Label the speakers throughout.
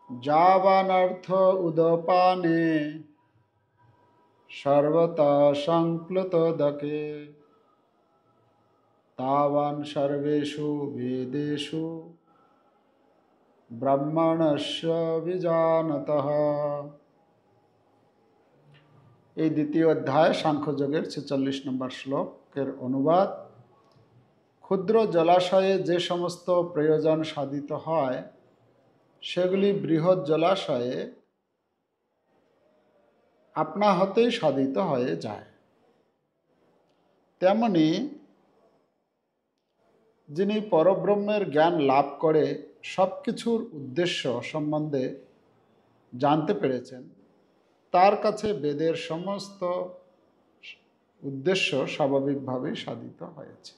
Speaker 1: যাবানর্থ উদপানে সর্বতা সংপ্লুতোদকে তাবান সর্বেষু বেদেষু ব্রাহ্মণস্য বিজানতঃ। এই দ্বিতীয় অধ্যায় সাংখ্যযোগের 46 নম্বর শ্লোকের অনুবাদ। ক্ষুদ্র জলাশয়ে যে সমস্ত প্রয়োজন সাধিত হয় সেগুলি বৃহৎ জলাশয়ে আপনা হতেই সাধিত হয়ে যায়। তেমনি যিনি পরব্রহ্মের জ্ঞান লাভ করে সব কিছুর উদ্দেশ্য সম্বন্ধে জানতে পেরেছেন, তার কাছে বেদের সমস্ত উদ্দেশ্য স্বাভাবিকভাবেই সাধিত হয়েছে।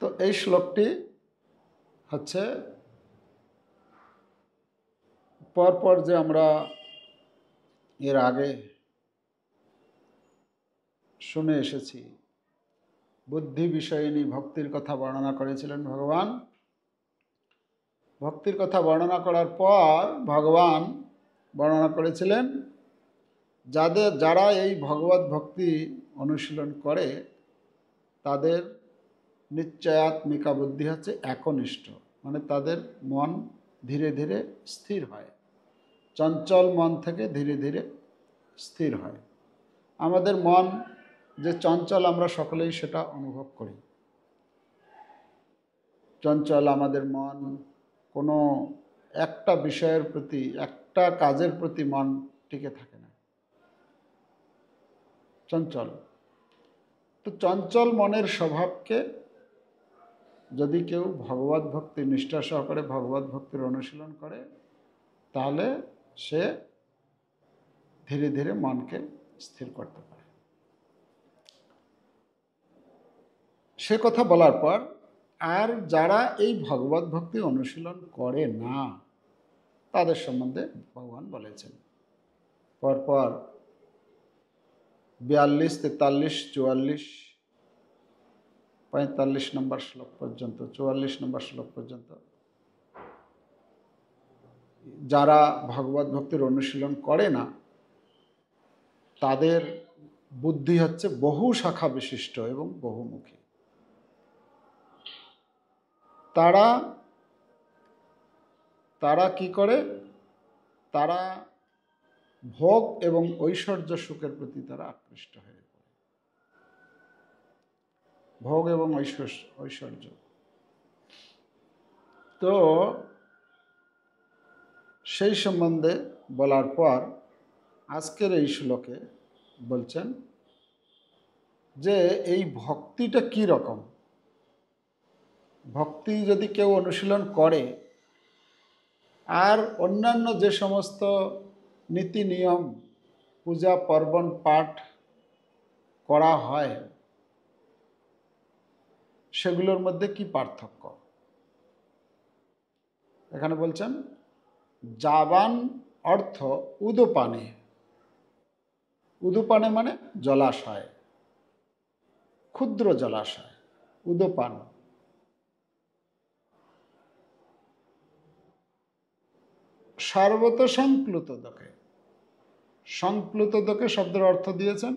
Speaker 1: তো এই শ্লোকটি হচ্ছে পরপর যে আমরা এর আগে শুনে এসেছি, বুদ্ধি বিষয়িনী ভক্তির কথা বর্ণনা করেছিলেন ভগবান। ভক্তির কথা বর্ণনা করার পর ভগবান বর্ণনা করেছিলেন যারা এই ভগবত ভক্তি অনুশীলন করে তাদের নিশ্চয়াত্মিকা বুদ্ধি হচ্ছে একনিষ্ঠ, মানে তাদের মন ধীরে ধীরে স্থির হয়, চঞ্চল মন থেকে ধীরে ধীরে স্থির হয়। আমাদের মন যে চঞ্চল আমরা সকলেই সেটা অনুভব করি। চঞ্চল আমাদের মন, কোনো একটা বিষয়ের প্রতি, একটা কাজের প্রতি মন টিকে থাকে না, চঞ্চল। তো চঞ্চল মনের স্বভাবকে যদি কেউ ভগবত ভক্তি নিষ্ঠা সহকারে ভগবত ভক্তির অনুশীলন করে তাহলে সে ধীরে ধীরে মনকে স্থির করতে পারে। সে কথা বলার পর আর যারা এই ভগবত ভক্তি অনুশীলন করে না তাদের সম্বন্ধে ভগবান বলেছেন পরপর 42, 43, 44, 45 নম্বর শ্লোক পর্যন্ত, 44 নম্বর শ্লোক পর্যন্ত যারা ভগবত ভক্তির অনুশীলন করে না তাদের বুদ্ধি হচ্ছে বহু শাখা বিশিষ্ট এবং বহুমুখী। তারা কি করে? তারা ভোগ এবং ঐশ্বর্য সুখের প্রতি তারা আকৃষ্ট হয়ে পড়ে। ভোগ এবং ঐশ্বর্য। তো সেই সম্বন্ধে বলার পর আজকের এই শ্লোকে বলছেন যে এই ভক্তিটা কি রকম। ভক্তি যদি কেউ অনুশীলন করে আর অন্যান্য যে সমস্ত নীতি নিয়ম, পূজা পার্বণ পাঠ করা হয় সেগুলোর মধ্যে কি পার্থক্য এখানে বলছেন। যাবান অর্থ উদপানে। উদপানে মানে জলাশয়, ক্ষুদ্র জলাশয়, উদপান। সর্বত সংপ্লুতোদকে। সংপ্লুতোদকে শব্দের অর্থ দিয়েছেন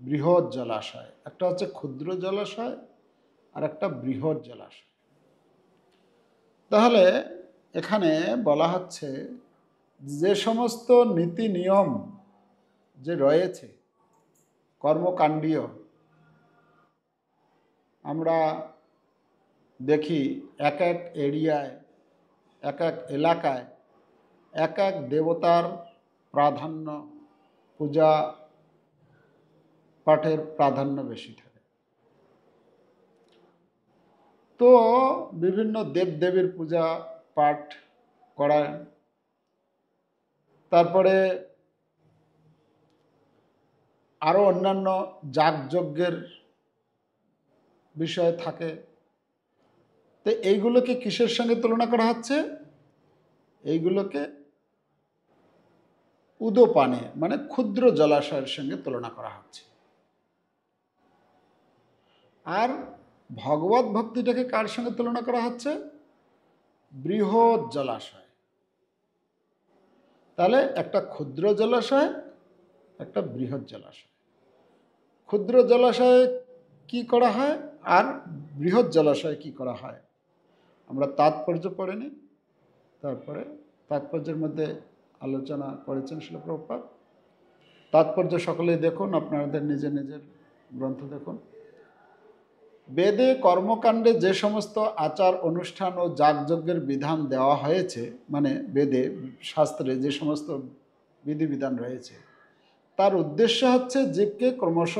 Speaker 1: বৃহৎ জলাশয়। একটা হচ্ছে ক্ষুদ্র জলাশয় আর একটা বৃহৎ জলাশয়। তাহলে এখানে বলা হচ্ছে যে সমস্ত নীতি নিয়ম যে রয়েছে কর্মকাণ্ডীয়, আমরা দেখি এক এক এরিয়ায়, এক এক এলাকায় এক এক দেবতার প্রাধান্য, পূজা পাঠের প্রাধান্য বেশি থাকে। তো বিভিন্ন দেবদেবীর পূজা পাঠ করায়, তারপরে আরও অন্যান্য যাগযজ্ঞের বিষয় থাকে। তো এইগুলোকে কিসের সঙ্গে তুলনা করা হচ্ছে? এইগুলোকে উদপানে মানে ক্ষুদ্র জলাশয়ের সঙ্গে তুলনা করা হচ্ছে। আর ভগবত ভক্তিটাকে কার সঙ্গে তুলনা করা হচ্ছে? বৃহৎ জলাশয়। তাহলে একটা ক্ষুদ্র জলাশয়, একটা বৃহৎ জলাশয়। ক্ষুদ্র জলাশয়ে কি করা হয় আর বৃহৎ জলাশয়ে কি করা হয় আমরা তাৎপর্য পড়ে নিই, তারপরে তাৎপর্যের মধ্যে আলোচনা করেছেন শিল প্রভুপাদ। তাৎপর্য সকলেই দেখুন, আপনাদের নিজের নিজের গ্রন্থ দেখুন। বেদে কর্মকাণ্ডে যে সমস্ত আচার অনুষ্ঠান ও যাগযজ্ঞের বিধান দেওয়া হয়েছে, মানে বেদে শাস্ত্রে যে সমস্ত বিধিবিধান রয়েছে, তার উদ্দেশ্য হচ্ছে জীবকে ক্রমশ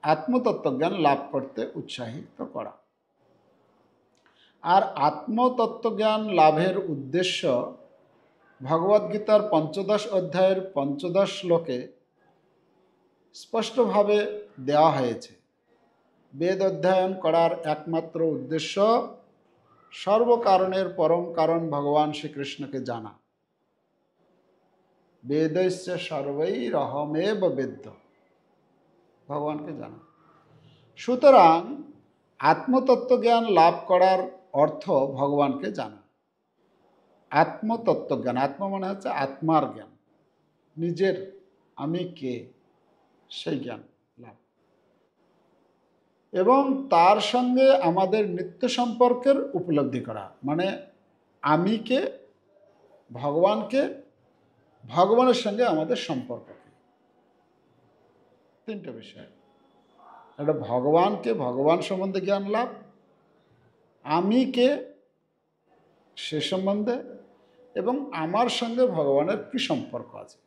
Speaker 1: আত্মতত্ত্বজ্ঞান লাভ করতে উৎসাহিত করা। আর আত্মতত্ত্বজ্ঞান লাভের উদ্দেশ্য ভগবদ্গীতার ৫ম অধ্যায়ের ৫ম শ্লোকে স্পষ্টভাবে দেওয়া হয়েছে। বেদ অধ্যয়ন করার একমাত্র উদ্দেশ্য সর্বকারণের পরম কারণ ভগবান শ্রীকৃষ্ণকে জানা। বেদস্য সর্বৈরহমেব বেদ্য, ভগবানকে জানা। সুতরাং আত্মতত্ত্বজ্ঞান লাভ করার অর্থ ভগবানকে জানা। আত্মতত্ত্বজ্ঞান, আত্ম মানে হচ্ছে আত্মার জ্ঞান, নিজের আমি কে সেই জ্ঞান লাভ, এবং তার সঙ্গে আমাদের নিত্য সম্পর্কের উপলব্ধি করা, মানে আমি কে, ভগবানকে, ভগবানের সঙ্গে আমাদের সম্পর্ক কি। তিনটে বিষয়, একটা ভগবানকে, ভগবান সম্বন্ধে জ্ঞান লাভ, আমি কে সে সম্বন্ধে, এবং আমার সঙ্গে ভগবানের কি সম্পর্ক আছে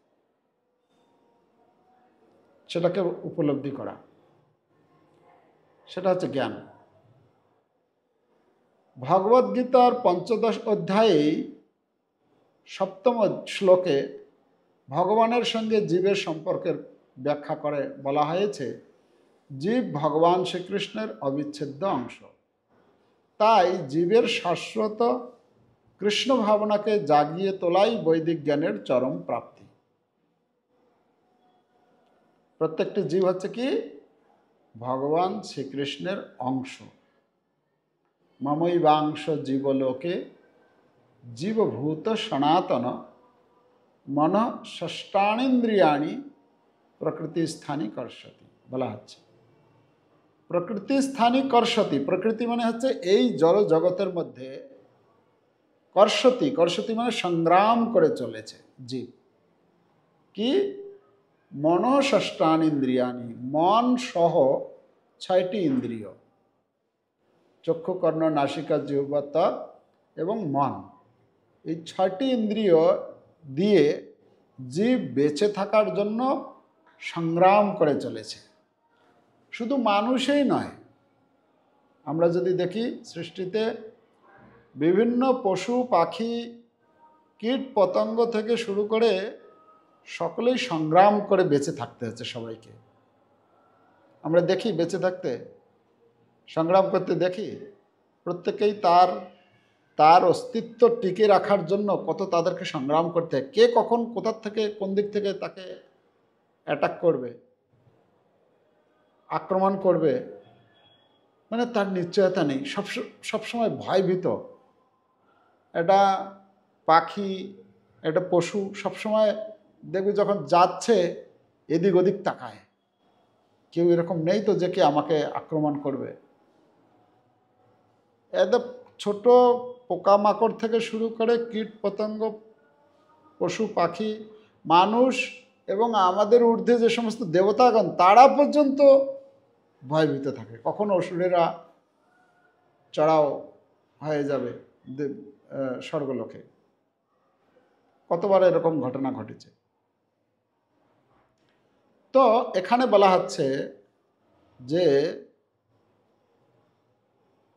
Speaker 1: সেটাকে উপলব্ধি করা, সেটা হচ্ছে জ্ঞান। ভগবদ্গীতার ৫ম অধ্যায়ে ৭ম শ্লোকে ভগবানের সঙ্গে জীবের সম্পর্কের ব্যাখ্যা করে বলা হয়েছে, জীব ভগবান শ্রীকৃষ্ণের অবিচ্ছেদ্য অংশ। তাই জীবের শাশ্বত কৃষ্ণ ভাবনাকে জাগিয়ে তোলাই বৈদিক জ্ঞানের চরম প্রাপ্তি। প্রত্যেকটি জীব হচ্ছে কি ভগবান শ্রীকৃষ্ণের অংশ। মমৈবাংশ জীবলোকে জীবভূত সনাতন মন ষষ্ঠানীন্দ্রিয়াণি প্রকৃতি স্থানী কর্ষতি বলা হচ্ছে। প্রকৃতি স্থানী কর্ষতি, প্রকৃতি মানে হচ্ছে এই জড় জগতের মধ্যে, কর্ষতি, কর্ষতি মানে সংগ্রাম করে চলেছে জীব। কি? মন ষষ্ঠানীন্দ্রিয়াণি, মন সহ ৬টি ইন্দ্রিয়, চক্ষু কর্ণ নাসিকা জিহ্বা ত্বক এবং মন, এই ৬টি ইন্দ্রিয় দিয়ে জীব বেঁচে থাকার জন্য সংগ্রাম করে চলেছে। শুধু মানুষই নয়, আমরা যদি দেখি সৃষ্টিতে বিভিন্ন পশু পাখি কীট পতঙ্গ থেকে শুরু করে সকলেই সংগ্রাম করে বেঁচে থাকতে হচ্ছে সবাইকে। আমরা দেখি বেঁচে থাকতে সংগ্রাম করতে দেখি, প্রত্যেকেই তার তার অস্তিত্ব টিকে রাখার জন্য কত তাদেরকে সংগ্রাম করতে হয়। কে কখন কোথার থেকে কোন দিক থেকে তাকে অ্যাটাক করবে, আক্রমণ করবে, মানে তার নিশ্চয়তা নেই, সবসময় ভয়ভীত। একটা পাখি, একটা পশু সবসময় দেখবি যখন যাচ্ছে এদিক ওদিক তাকায়, কেউ এরকম নেই তো যে কে আমাকে আক্রমণ করবে। একদম ছোট পোকামাকড় থেকে শুরু করে কীট পতঙ্গ, পশু পাখি, মানুষ এবং আমাদের ঊর্ধ্বে যে সমস্ত দেবতাগণ, তারা পর্যন্ত ভয়ভীত থাকে কখন অসুরেরা চড়াও হয়ে যাবে স্বর্গলোকে। কতবার এরকম ঘটনা ঘটেছে। তো এখানে বলা হচ্ছে যে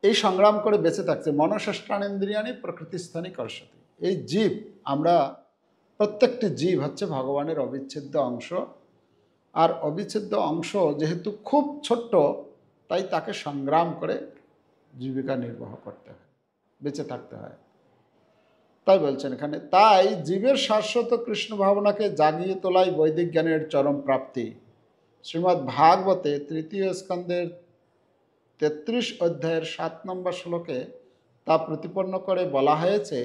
Speaker 1: এই সংগ্রাম করে বেঁচে থাকছে মনঃষষ্ঠানীন্দ্রিয়াণি প্রকৃতিস্থানী কর্ষতি। এই জীব, আমরা প্রত্যেকটি জীব হচ্ছে ভগবানের অবিচ্ছেদ্য অংশ। আর অবিচ্ছেদ্য অংশ যেহেতু খুব ছোট্ট, তাই তাকে সংগ্রাম করে জীবিকা নির্বাহ করতে হয়, বেঁচে থাকতে হয়। তাই বলছেন এখানে, তাই জীবের শাশ্বত কৃষ্ণ ভাবনাকে জাগিয়ে তোলাই বৈদিক জ্ঞানের চরম প্রাপ্তি। শ্রীমদ্ ভাগবতে ৩য় স্কন্ধের ৩৩ অধ্যায়ের ৭ নম্বর শ্লোকে তা প্রতিপন্ন করে বলা হয়েছে,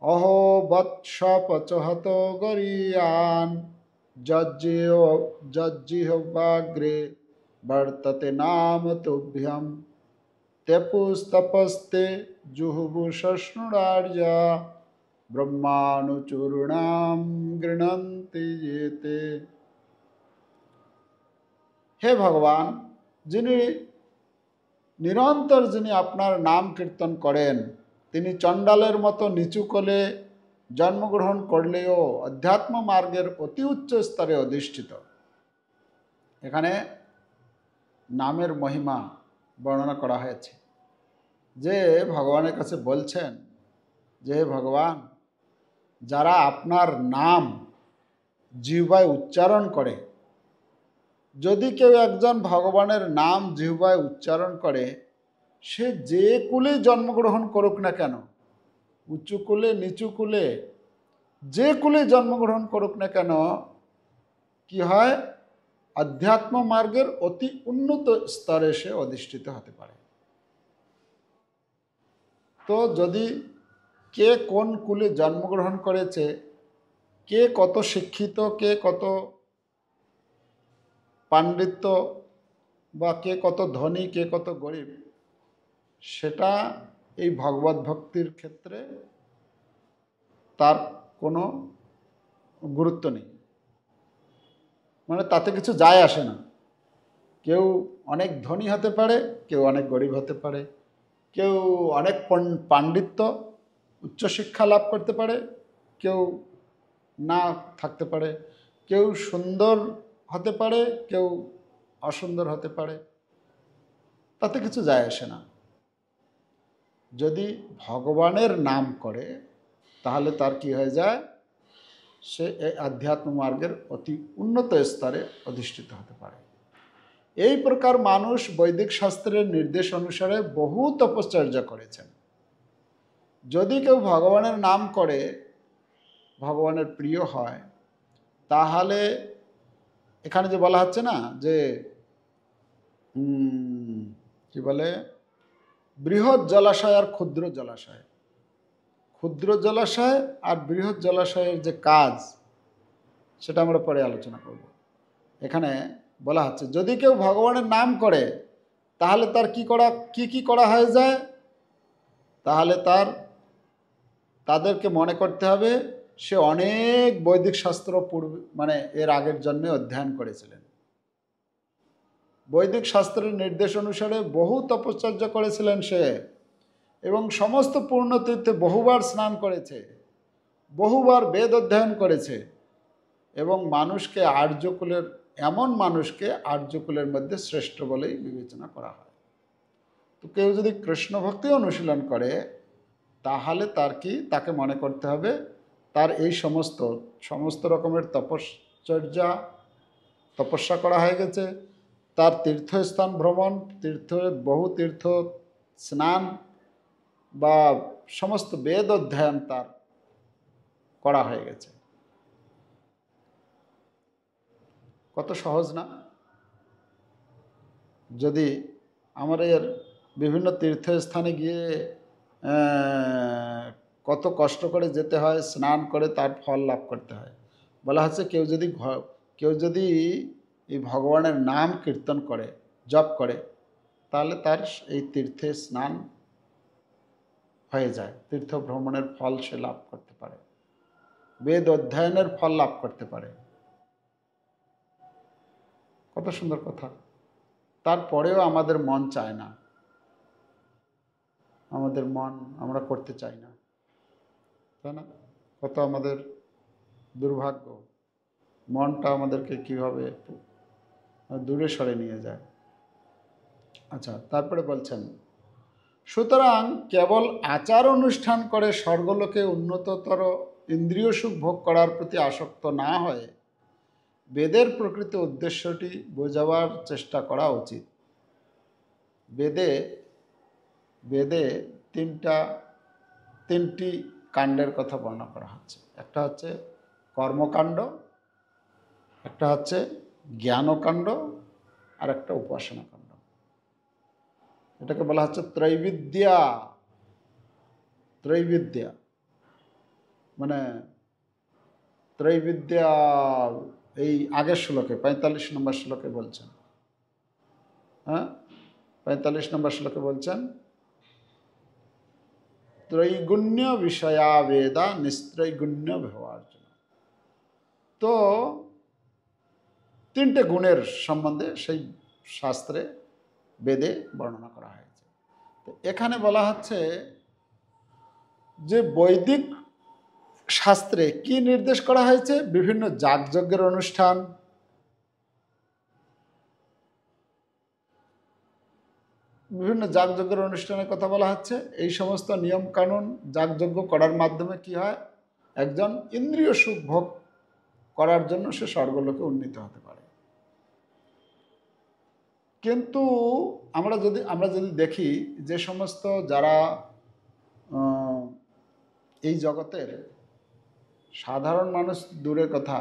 Speaker 1: অহো বৎস পচহত গরিয়ান যজ্জিহ্বাগ্রে বর্ততে নাম তুভ্যম তেপুস্তপস্তে জুহুবু শশ্নুরার্যা ব্রহ্মাণুচূর্ণাম গৃণন্তি যেতে। হে ভগবান, যিনি নিরন্তর যিনি আপনার নাম কীর্তন করেন, তিনি চণ্ডালের মতো নিচু কোলে জন্মগ্রহণ করলেও অধ্যাত্ম মার্গের অতি উচ্চ স্তরে অধিষ্ঠিত। এখানে নামের মহিমা বর্ণনা করা হয়েছে, যে ভগবানের কাছে বলছেন যে ভগবান, যারা আপনার নাম জিহ্বায় উচ্চারণ করে, যদি কেউ একজন ভগবানের নাম জিহ্বায় উচ্চারণ করে, সে যে কুলে জন্মগ্রহণ করুক না কেন, উঁচু কুলে নিচু কুলে, যে কুলে জন্মগ্রহণ করুক না কেন, কি হয়, আধ্যাত্ম মার্গের অতি উন্নত স্তরে সে অধিষ্ঠিত হতে পারে। তো যদি কে কোন কুলে জন্মগ্রহণ করেছে, কে কত শিক্ষিত, কে কত পাণ্ডিত্য, বা কে কত ধনী, কে কত গরিব, সেটা এই ভগবত ভক্তির ক্ষেত্রে তার কোনো গুরুত্ব নেই, মানে তাতে কিছু যায় আসে না। কেউ অনেক ধনী হতে পারে, কেউ অনেক গরিব হতে পারে, কেউ অনেক পাণ্ডিত্য উচ্চশিক্ষা লাভ করতে পারে, কেউ না থাকতে পারে, কেউ সুন্দর হতে পারে, কেউ অসুন্দর হতে পারে, তাতে কিছু যায় আসে না। যদি ভগবানের নাম করে, তাহলে তার কি হয়ে যায়, সে এই আধ্যাত্ম মার্গের অতি উন্নত স্তরে অধিষ্ঠিত হতে পারে। এই প্রকার মানুষ বৈদিক শাস্ত্রের নির্দেশ অনুসারে বহু তপশ্চর্যা করেছেন। যদি কেউ ভগবানের নাম করে, ভগবানের প্রিয় হয়, তাহলে এখানে যে বলা হচ্ছে না যে কি বলে, বৃহৎ জলাশয় আর ক্ষুদ্র জলাশয়, ক্ষুদ্র জলাশয় আর বৃহৎ জলাশয়ের যে কাজ, সেটা আমরা পরে আলোচনা করব। এখানে বলা হচ্ছে, যদি কেউ ভগবানের নাম করে, তাহলে তার কি করা হয়ে যায়, তাহলে তাদেরকে মনে করতে হবে সে অনেক বৈদিক শাস্ত্র পূর্বে, মানে এর আগের জন্মে অধ্যয়ন করেছিলেন, বৈদিক শাস্ত্রের নির্দেশ অনুসারে বহু তপশ্চর্যা করেছিলেন সে, এবং সমস্ত পূর্ণতীর্থে বহুবার স্নান করেছে, বহুবার বেদ অধ্যয়ন করেছে, এবং মানুষকে আর্যকুলের, এমন মানুষকে আর্যকুলের মধ্যে শ্রেষ্ঠ বলেই বিবেচনা করা হয়। তো কেউ যদি কৃষ্ণ ভক্তি অনুশীলন করে, তাহলে তাকে মনে করতে হবে তার এই সমস্ত রকমের তপস্যা করা হয়ে গেছে, তার তীর্থস্থান ভ্রমণ, বহু তীর্থ স্নান বা সমস্ত বেদ অধ্যয়ন তার করা হয়ে গেছে। কত সহজ না? যদি আমাদের বিভিন্ন তীর্থস্থানে গিয়ে কত কষ্ট করে যেতে হয়, স্নান করে তার ফল লাভ করতে হয়। বলা হচ্ছে কেউ যদি এই ভগবানের নাম কীর্তন করে, জপ করে, তাহলে তার এই তীর্থে স্নান হয়ে যায়, তীর্থ ভ্রমণের ফল সে লাভ করতে পারে, বেদ অধ্যয়নের ফল লাভ করতে পারে। কত সুন্দর কথা। তারপরেও আমাদের মন চায় না, আমরা করতে চাই না, তাই না? কত আমাদের দুর্ভাগ্য, মনটা আমাদেরকে কীভাবে দূরে সরে নিয়ে যায়। আচ্ছা, তারপরে বলছেন, সুতরাং কেবল আচার অনুষ্ঠান করে স্বর্গলোকে উন্নততর ইন্দ্রিয় সুখ ভোগ করার প্রতি আসক্ত না হয়ে বেদের প্রকৃত উদ্দেশ্যটি বোঝাবার চেষ্টা করা উচিত। বেদে তিনটি কাণ্ডের কথা বর্ণনা করা হচ্ছে। একটা হচ্ছে কর্মকাণ্ড, একটা হচ্ছে জ্ঞানকাণ্ড, আর একটা উপাসনা কাণ্ড। এটাকে বলা হচ্ছে ত্রৈবিদ্যা। ত্রৈবিদ্যা মানে ত্রৈবিদ্যা এই আগের শ্লোকে ৪৫ নম্বর শ্লোকে বলছেন, হ্যাঁ ৪৫ নম্বর শ্লোকে বলছেন ত্রৈগুণ্য বিষয়া বেদা নিস্ত্রৈগুণ্য ভবার্জুন। তো তিনটে গুণের সম্বন্ধে সেই শাস্ত্রে বেদে বর্ণনা করা হয়েছে। তো এখানে বলা হচ্ছে যে বৈদিক শাস্ত্রে কি নির্দেশ করা হয়েছে, বিভিন্ন যাগযজ্ঞের অনুষ্ঠান, বিভিন্ন যাগযজ্ঞের অনুষ্ঠানের কথা বলা হচ্ছে। এই সমস্ত নিয়ম কানুন যাগযজ্ঞ করার মাধ্যমে কি হয়, একজন ইন্দ্রিয় সুখ ভোগ করার জন্য সে স্বর্গলোকে উন্নীত হতে পারে। কিন্তু আমরা যদি দেখি যে সমস্ত যারা এই জগতের সাধারণ মানুষ দূরের কথা,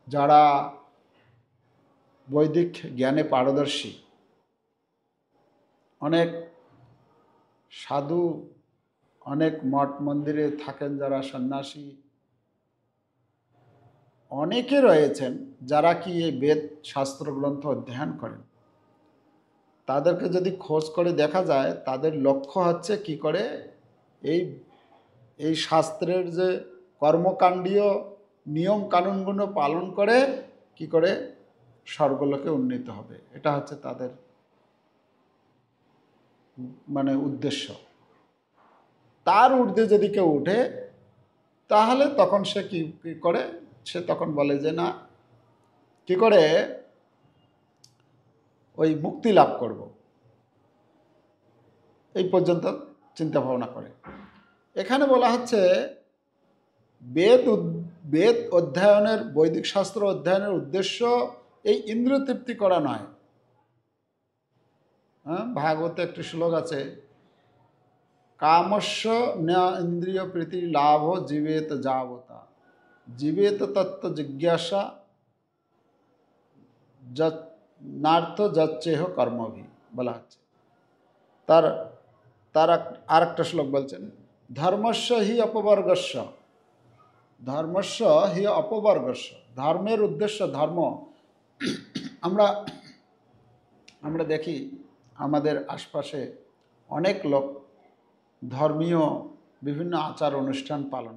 Speaker 1: যারা বৈদিক জ্ঞানে পারদর্শী, অনেক সাধু, অনেক মঠ মন্দিরে থাকেন যারা সন্ন্যাসী, অনেকে রয়েছেন যারা কি এই বেদ শাস্ত্র গ্রন্থ অধ্যয়ন করেন, তাদেরকে যদি খোঁজ করে দেখা যায় তাদের লক্ষ্য হচ্ছে কি করে এই শাস্ত্রের যে কর্মকাণ্ডীয় নিয়ম কানুনগুলো পালন করে কি করে স্বর্গলোকে উন্নীত হবে, এটা হচ্ছে তাদের মানে উদ্দেশ্য। তার ঊর্ধ্বে যদি কেউ উঠে তাহলে তখন সে কি করে, সে তখন বলে যে না কি করে ওই মুক্তি লাভ করব, এই পর্যন্ত চিন্তা ভাবনা করে। এখানে বলা হচ্ছে বেদ অধ্যয়নের, বৈদিক শাস্ত্র অধ্যয়নের উদ্দেশ্য এই ইন্দ্রিয় তৃপ্তি করা নয়। হ্যাঁ, ভাগবতে একটি শ্লোক আছে, কামস্য ন ইন্দ্রিয় প্রীতি লাভ জীবেত যাবতা, জীবেত তত্ত্ব জিজ্ঞাসা নার্থ যচ্চেহ কর্মভি বলা হচ্ছে। তার আর একটা শ্লোক বলছেন, ধর্মস্য হি অপবর্গস্য, ধর্মস্য হি অপবর্গস্য, ধর্মের উদ্দেশ্য ধর্ম। আমরা দেখি আমাদের আশপাশে অনেক লোক ধর্মীয় বিভিন্ন আচার অনুষ্ঠান পালন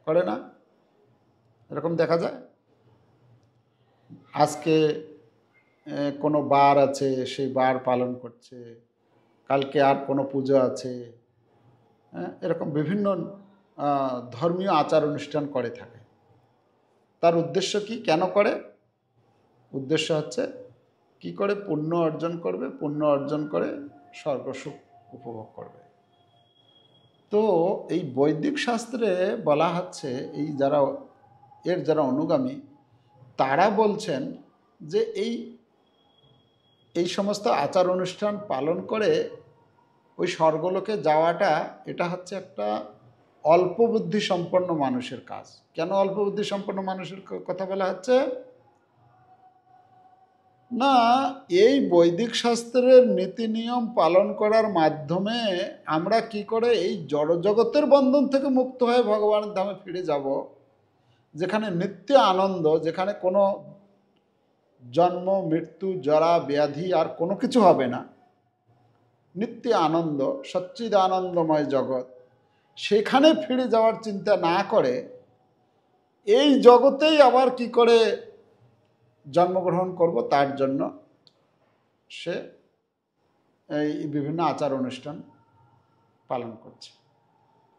Speaker 1: করে না, এরকম দেখা যায়। আজকে কোনো বার আছে, সেই বার পালন করছে, কালকে আর কোনো পুজো আছে, এরকম বিভিন্ন ধর্মীয় আচার অনুষ্ঠান করে থাকে। তার উদ্দেশ্য কি, কেন করে? উদ্দেশ্য হচ্ছে কি করে পুণ্য অর্জন করবে, পুণ্য অর্জন করে স্বর্গসুখ উপভোগ করবে। তো এই বৈদিক শাস্ত্রে বলা হচ্ছে যারা অনুগামী তারা বলছেন যে এই সমস্ত আচার অনুষ্ঠান পালন করে ওই স্বর্গলোকে যাওয়াটা, এটা হচ্ছে একটা অল্প বুদ্ধি সম্পন্ন মানুষের কাজ। কেন অল্প বুদ্ধি সম্পন্ন মানুষের কথা বলা হচ্ছে? না, এই বৈদিক শাস্ত্রের নীতি নিয়ম পালন করার মাধ্যমে আমরা কি করে এই জড়জগতের বন্ধন থেকে মুক্ত হয়ে ভগবানের ধামে ফিরে যাব, যেখানে নিত্য আনন্দ, যেখানে কোনো জন্ম মৃত্যু জরা ব্যাধি আর কোনো কিছু হবে না, নিত্য আনন্দ, সচ্চিদ আনন্দময় জগৎ, সেখানে ফিরে যাওয়ার চিন্তা না করে এই জগতেই আবার কি করে জন্মগ্রহণ করব, তার জন্য সে এই বিভিন্ন আচার অনুষ্ঠান পালন করছে,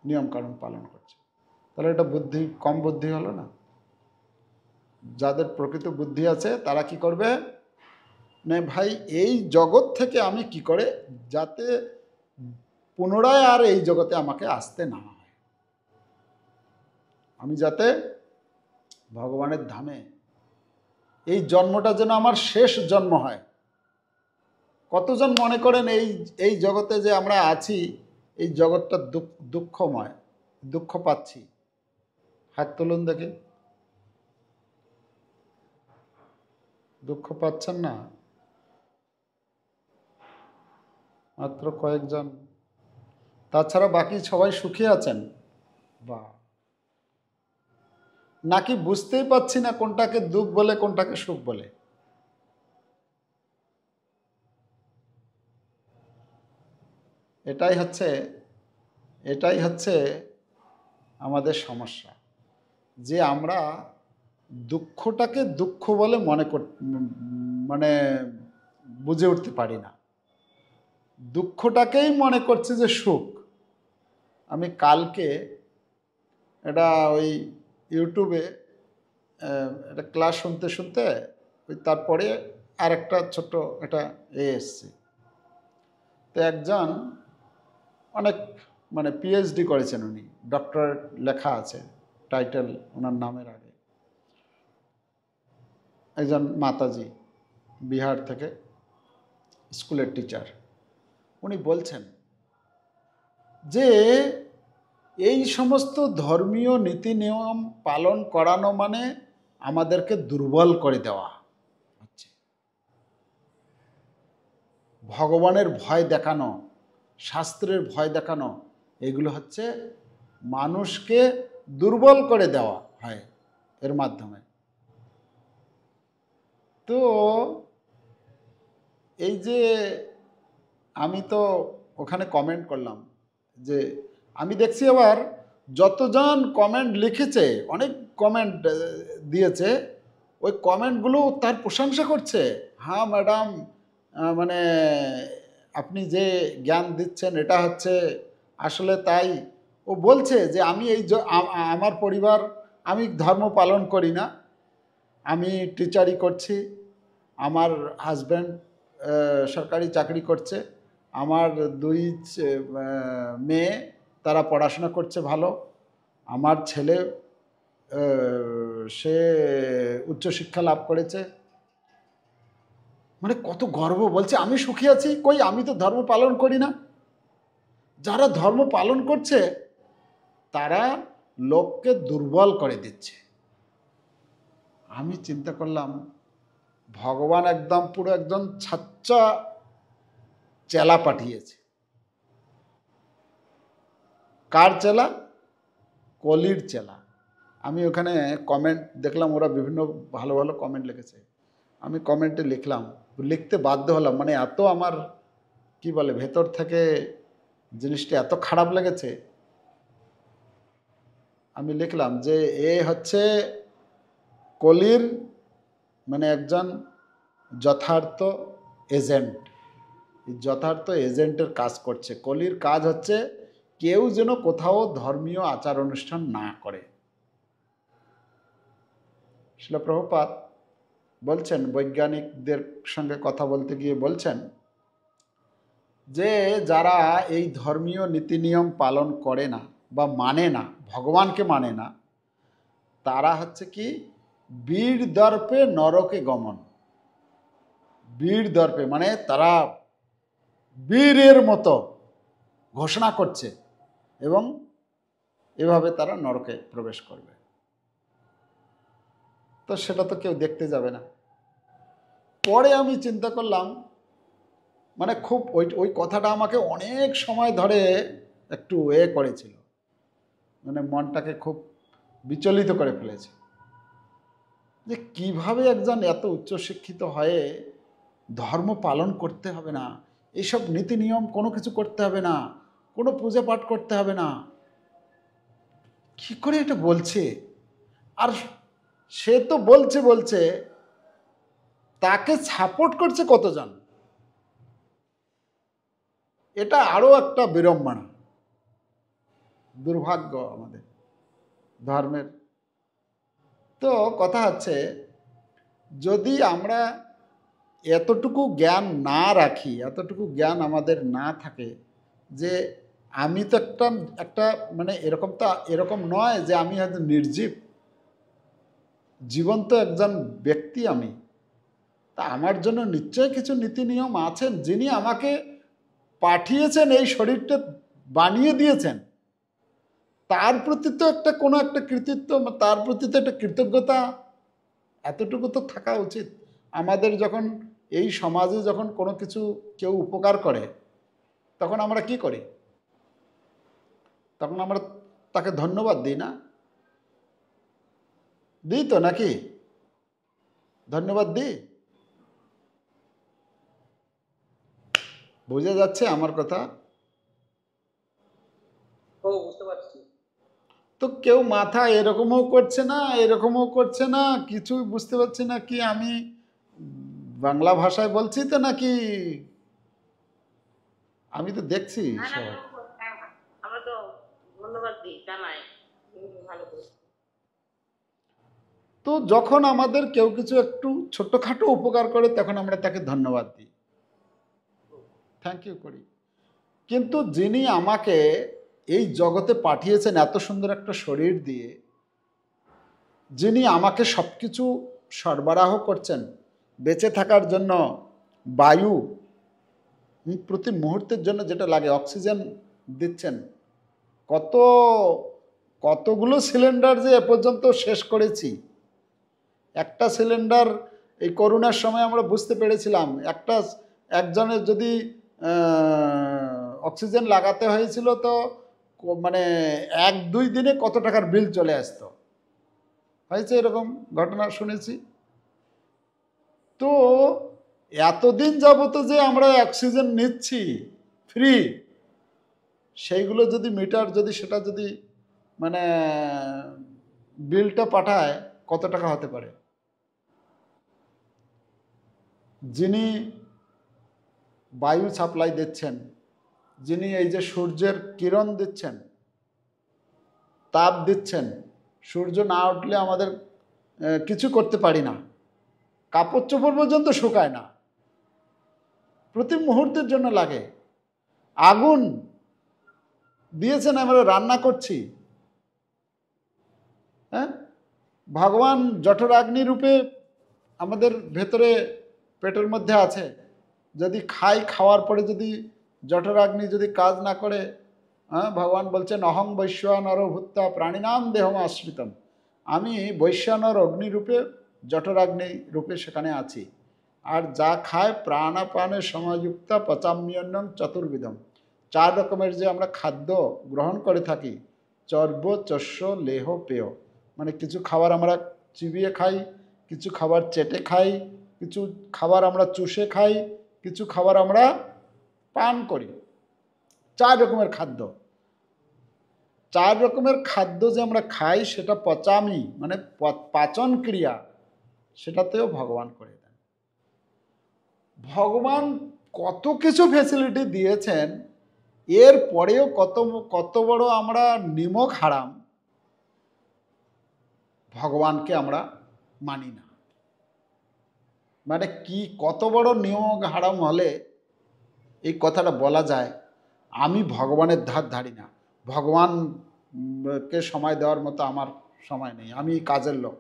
Speaker 1: নিয়মকানুন পালন করছে। তাহলে এটা কম বুদ্ধি হলো না? যাদের প্রকৃত বুদ্ধি আছে তারা কি করবে, না ভাই এই জগৎ থেকে আমি কি করে যাতে পুনরায় আর এই জগতে আমাকে আসতে না হয়, আমি যাতে ভগবানের ধামে এই জন্মটা যেন আমার শেষ জন্ম হয়। কতজন মনে করেন এই জগতে যে আমরা আছি, এই জগৎটা দুঃখময়, দুঃখ পাচ্ছি? হাত তুলুন দেখি। দুঃখ পাচ্ছেন না? মাত্র কয়েকজন। তাছাড়া বাকি সবাই সুখী আছেন? বা নাকি বুঝতেই পাচ্ছি না কোনটাকে দুঃখ বলে কোনটাকে সুখ বলে? এটাই হচ্ছে এটাই হচ্ছে আমাদের সমস্যা, যে আমরা দুঃখটাকে দুঃখ বলে মানে বুঝে উঠতে পারি না, দুঃখটাকেই মনে করছি যে সুখ। আমি কালকে এটা ওই ইউটিউবে একটা ক্লাস শুনতে শুনতে ওই তারপরে আর একটা ছোট্ট একটা এসছে। তো একজন অনেক মানে পিএইচডি করেছেন, উনি ডক্টরেট লেখা আছে টাইটেল ওনার নামের আগে, একজন মাতাজি, বিহার থেকে স্কুলের টিচার। উনি বলছেন যে এই সমস্ত ধর্মীয় নীতি নিয়ম পালন করানো মানে আমাদেরকে দুর্বল করে দেওয়া হচ্ছে। ভগবানের ভয় দেখানো, শাস্ত্রের ভয় দেখানো, এগুলো হচ্ছে মানুষকে দুর্বল করে দেওয়া হয় এর মাধ্যমে। তো এই যে আমি তো ওখানে কমেন্ট করলাম, যে আমি দেখছি আবার যতজন কমেন্ট লিখেছে, অনেক কমেন্ট দিয়েছে, ওই কমেন্টগুলো তার প্রশংসা করছে। হ্যাঁ ম্যাডাম, মানে আপনি যে জ্ঞান দিচ্ছেন এটা হচ্ছে আসলে তাই। ও বলছে যে আমি আমার পরিবার, আমি ধর্ম পালন করি না, আমি টিচারই করছি, আমার হাজব্যান্ড সরকারি চাকরি করছে, আমার দুই মেয়ে তারা পড়াশোনা করছে ভালো, আমার ছেলে সে উচ্চশিক্ষা লাভ করেছে। মানে কত গর্ব, বলছে আমি সুখী আছি। কই, আমি তো ধর্ম পালন করি না। যারা ধর্ম পালন করছে তারা লোককে দুর্বল করে দিচ্ছে। আমি চিন্তা করলাম, ভগবান একদম পুরো একজন ছাচ্চা চেলা পাঠিয়েছে। কার চেলা? কলির চেলা। আমি ওখানে কমেন্ট দেখলাম, ওরা বিভিন্ন ভালো ভালো কমেন্ট লিখেছে। আমি কমেন্টে লিখলাম, লিখতে বাধ্য হলাম, মানে এত আমার কি বলে ভেতর থেকে জিনিসটা এত খারাপ লেগেছে। আমি লিখলাম যে এ হচ্ছে কলির মানে একজন যথার্থ এজেন্ট, যথার্থ এজেন্টের কাজ করছে। কলির কাজ হচ্ছে কেউ যেন কোথাও ধর্মীয় আচার অনুষ্ঠান না করে। শিল প্রভুপাদ বলছেন, বৈজ্ঞানিকদের সঙ্গে কথা বলতে গিয়ে বলছেন যে যারা এই ধর্মীয় নীতি নিয়ম পালন করে না বা মানে না, ভগবানকে মানে না, তারা হচ্ছে কি বীর দর্পে নরকে গমন। বীর দর্পে মানে তারা বীরের মতো ঘোষণা করছে এবং এভাবে তারা নরকে প্রবেশ করবে। তো সেটা তো কেউ দেখতে যাবে না। পরে আমি চিন্তা করলাম, মানে খুব ওই কথাটা আমাকে অনেক সময় ধরে একটু করেছিল, মানে মনটাকে খুব বিচলিত করে ফেলেছে, যে কিভাবে একজন এত উচ্চশিক্ষিত হয়ে ধর্ম পালন করতে হবে না, এইসব নীতি নিয়ম কোনো কিছু করতে হবে না, কোনো পূজা পাঠ করতে হবে না, কি করে এটা বলছে? আর সে তো বলছে বলছে, তাকে সাপোর্ট করছে কতজন? এটা আরো একটা বিড়ম্বনা, দুর্ভাগ্য আমাদের ধর্মের। তো কথা হচ্ছে, যদি আমরা এতটুকু জ্ঞান না রাখি, এতটুকু জ্ঞান আমাদের না থাকে যে আমি তো একটা মানে এরকম নয় যে আমি হয়তো নির্জীব, জীবন্ত একজন ব্যক্তি আমি, তা আমার জন্য নিশ্চয়ই কিছু নীতি নিয়ম আছেন। যিনি আমাকে পাঠিয়েছেন, এই শরীরটা বানিয়ে দিয়েছেন, তার প্রতি তো একটা কোনো একটা কৃতিত্ব, তার প্রতি তো একটা কৃতজ্ঞতা এতটুকু তো থাকা উচিত। আমাদের যখন এই সমাজে যখন কোনো কিছু কেউ উপকার করে, তখন আমরা কি করি? তখন আমরা তাকে ধন্যবাদ দিই না? দিই তো নাকি? ধন্যবাদ দিই। বোঝা যাচ্ছে আমার কথা?
Speaker 2: বুঝতে পারছি।
Speaker 1: তো কেউ মাথা এরকমও করছে না, এরকমও করছে না, কিছুই বুঝতে পারছি না কি আমি বাংলা ভাষায় বলছি তো নাকি? আমি তো দেখছি
Speaker 2: না না,
Speaker 1: সবাই।
Speaker 2: আমরা তো ধন্যবাদ দিই, জানাই ভালো করে।
Speaker 1: তো যখন আমাদের কেউ কিছু একটু ছোট্টখাটো উপকার করে তখন আমরা তাকে ধন্যবাদ দিই, থ্যাংক ইউ করি। কিন্তু যিনি আমাকে এই জগতে পাঠিয়েছেন এত সুন্দর একটা শরীর দিয়ে, যিনি আমাকে সব কিছু সরবরাহ করছেন, বেঁচে থাকার জন্য বায়ু, প্রতি মুহূর্তের জন্য যেটা লাগে অক্সিজেন দিচ্ছেন, কত কতগুলো সিলিন্ডার যে এ পর্যন্ত শেষ করেছি। একটা সিলিন্ডার এই করোনার সময় আমরা বুঝতে পেরেছিলাম, একজনের যদি অক্সিজেন লাগাতে হয়েছিল তো মানে 1-2 দিনে কত টাকার বিল চলে আসতো, হয়েছে এরকম ঘটনা শুনেছি। তো এতদিন যাবত যে আমরা অক্সিজেন নিচ্ছি ফ্রি, সেইগুলো যদি মিটার যদি সেটা যদি মানে বিলটা পাঠায় কত টাকা হতে পারে। যিনি বায়ু সাপ্লাই দিচ্ছেন, যিনি এই যে সূর্যের কিরণ দিচ্ছেন, তাপ দিচ্ছেন, সূর্য না উঠলে আমাদের কিছু করতে পারি না, কাপড় চোপড় পর্যন্ত শুকায় না, প্রতি মুহূর্তের জন্য লাগে। আগুন দিয়েছেন, আমরা রান্না করছি। হ্যাঁ, ভগবান জঠরাগ্নি রূপে আমাদের ভেতরে পেটের মধ্যে আছে। যদি খাই, খাওয়ার পরে যদি জঠরাগ্নি যদি কাজ না করে, হ্যাঁ, ভগবান বলছেন অহং বৈশ্বানর ভূত্তা প্রাণিনাম দেহম আশ্রিতম, আমি বৈশ্বানর অগ্নিরূপে জঠরাগ্নি রূপে সেখানে আছি। আর যা খায় প্রাণাপানের সময়যুক্তা পচাম্যন্নম চতুর্বিধম, 4 রকমের যে আমরা খাদ্য গ্রহণ করে থাকি, চর্ব চস্য লেহ পেয়, মানে কিছু খাবার আমরা চিবিয়ে খাই, কিছু খাবার চেটে খাই, কিছু খাবার আমরা চুষে খাই, কিছু খাবার আমরা পান করি। 4 রকমের খাদ্য। 4 রকমের খাদ্য যে আমরা খাই সেটা পচামি মানে পাচন ক্রিয়া, সেটাতেও ভগবান করে দেন। ভগবান কত কিছু ফেসিলিটি দিয়েছেন, এর পরেও কত বড় আমরা নিমক হারাম, ভগবানকে আমরা মানি না। মানে কি কত বড় নিমক হারাম হলে এই কথাটা বলা যায়, আমি ভগবানের ধার ধারি না, ভগবানকে সময় দেওয়ার মতো আমার সময় নেই, আমি কাজের লোক।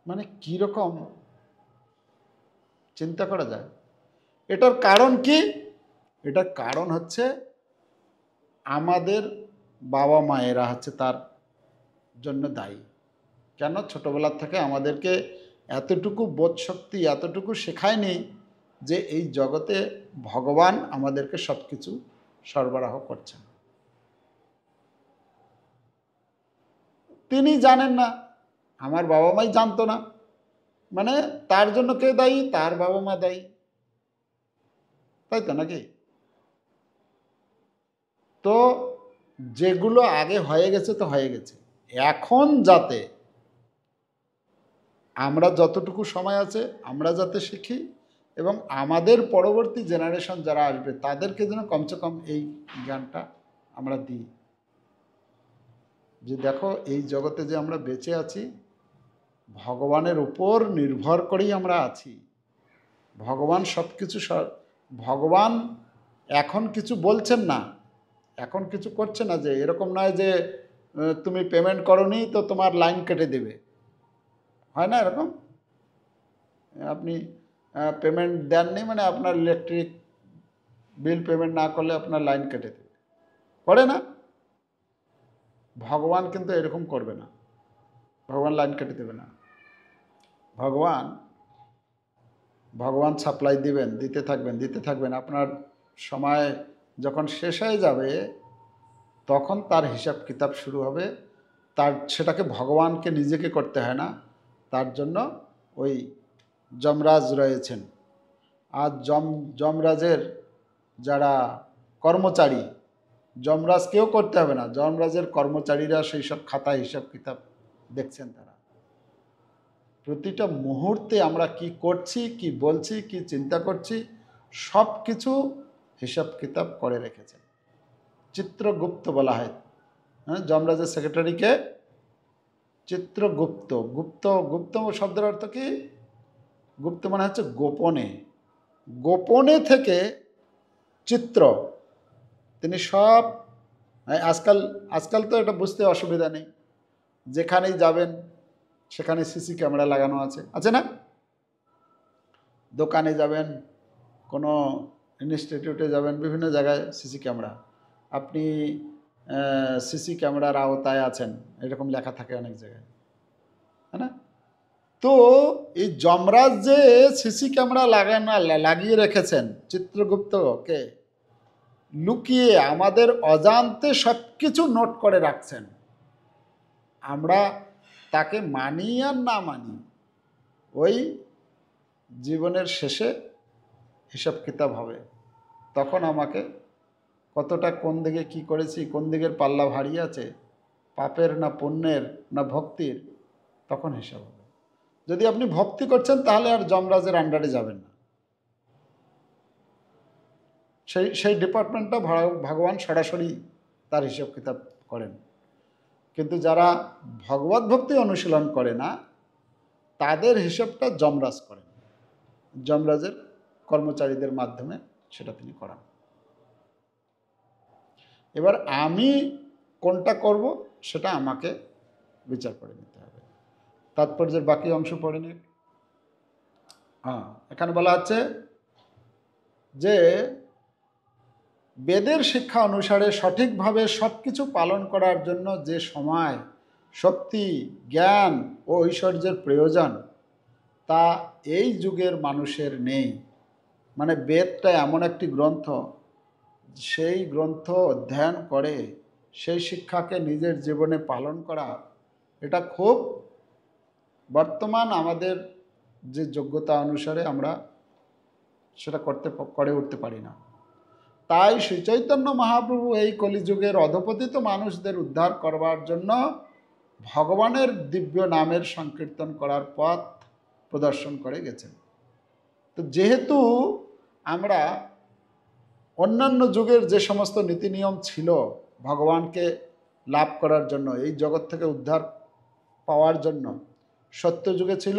Speaker 1: মানে কীরকম চিন্তা করা যায়। এটার কারণ কি? এটার কারণ হচ্ছে আমাদের বাবা মায়েরা হচ্ছে তার জন্য দায়ী। কেন? ছোটোবেলার থেকে আমাদেরকে এতটুকু বোধশক্তি, এতটুকু শেখায়নি যে এই জগতে ভগবান আমাদেরকে সব কিছু সরবরাহ করছেন। তিনি জানেন না, আমার বাবা মাই জানতো না, মানে তার জন্য কে দায়ী? তার বাবা মা দায়ী, তাই তো নাকি? তো যেগুলো আগে হয়ে গেছে তো হয়ে গেছে, এখন যাতে আমরা যতটুকু সময় আছে আমরা যাতে শিখি এবং আমাদের পরবর্তী জেনারেশন যারা আসবে তাদেরকে যেন কমসে কম এই জ্ঞানটা আমরা দিই, যে দেখো এই জগতে যে আমরা বেঁচে আছি ভগবানের উপর নির্ভর করেই আমরা আছি। ভগবান সব কিছু, ভগবান এখন কিছু বলছেন না, এখন কিছু করছে না, যে এরকম নয় যে তুমি পেমেন্ট করোনি তো তোমার লাইন কেটে দেবে, হয় না এরকম? আপনি পেমেন্ট দেননি মানে আপনার ইলেকট্রিক বিল পেমেন্ট না করলে আপনার লাইন কেটে দেবে, করে না? ভগবান কিন্তু এরকম করবে না, ভগবান লাইন কেটে দেবে না। ভগবান সাপ্লাই দিবেন, দিতে থাকবেন, দিতে থাকবেন। আপনার সময় যখন শেষ হয়ে যাবে তখন তার হিসাব কিতাব শুরু হবে। তার সেটাকে ভগবানকে নিজেকে করতে হয় না, তার জন্য ওই যমরাজ রয়েছেন। আর যমরাজের যারা কর্মচারী, যমরাজকেও করতে হবে না, যমরাজের কর্মচারীরা সেই সব খাতা হিসাব কিতাব দেখছেন। তারা প্রতিটা মুহূর্তে আমরা কি করছি, কি বলছি, কি চিন্তা করছি, সব কিছু হিসাব কিতাব করে রেখেছেন। চিত্রগুপ্ত বলা হয়, হ্যাঁ, যমরাজের সেক্রেটারিকে চিত্রগুপ্ত। গুপ্ত, গুপ্ত শব্দের অর্থ কি? গুপ্ত মানে হচ্ছে গোপনে, গোপনে থেকে চিত্র তিনি সব। আজকাল আজকাল তো এটা বুঝতে অসুবিধা নেই, যেখানেই যাবেন সেখানে সিসি ক্যামেরা লাগানো আছে না? দোকানে যাবেন, কোনো ইনস্টিটিউটে যাবেন, বিভিন্ন জায়গায় সিসি ক্যামেরা। আপনি সিসি ক্যামেরার আওতায় আছেন এরকম লেখা থাকে অনেক জায়গায়, হ্যাঁ না? তো এই যমরাজ যে সিসি ক্যামেরা লাগিয়ে রেখেছেন চিত্রগুপ্তকে, লুকিয়ে আমাদের অজান্তে সব কিছু নোট করে রাখছেন। আমরা তাকে মানি আর না মানি, ওই জীবনের শেষে হিসাব কিতাব হবে। তখন আমাকে কতটা কোন দিকে কি করেছি, কোন দিকের পাল্লা ভারী আছে, পাপের না পুণ্যের না ভক্তির, তখন হিসাব হবে। যদি আপনি ভক্তি করছেন তাহলে আর যমরাজের আন্ডারে যাবেন না, সেই ডিপার্টমেন্টটা ভগবান সরাসরি তার হিসাব কিতাব করেন। কিন্তু যারা ভগবত ভক্তি অনুশীলন করে না, তাদের হিসাবটা যমরাজ করেন, যমরাজের কর্মচারীদের মাধ্যমে সেটা তিনি করান। এবার আমি কোনটা করব সেটা আমাকে বিচার করে নিতে হবে। তাৎপর্যের বাকি অংশ পড়ে নিন। এখানে বলা আছে যে বেদের শিক্ষা অনুসারে সঠিকভাবে সব কিছু পালন করার জন্য যে সময়, শক্তি, জ্ঞান ও ঐশ্বর্যের প্রয়োজন, তা এই যুগের মানুষের নেই। মানে বেদটা এমন একটি গ্রন্থ, সেই গ্রন্থ অধ্যয়ন করে সেই শিক্ষাকে নিজের জীবনে পালন করা, এটা খুব বর্তমান আমাদের যে যোগ্যতা অনুসারে আমরা সেটা করে উঠতে পারি না। তাই শ্রী চৈতন্য মহাপ্রভু এই কলিযুগের অধপতিত মানুষদের উদ্ধার করবার জন্য ভগবানের দিব্য নামের সংকীর্তন করার পথ প্রদর্শন করে গেছেন। তো যেহেতু আমরা অন্যান্য যুগের যে সমস্ত নীতি নিয়ম ছিল ভগবানকে লাভ করার জন্য, এই জগৎ থেকে উদ্ধার পাওয়ার জন্য, সত্য যুগে ছিল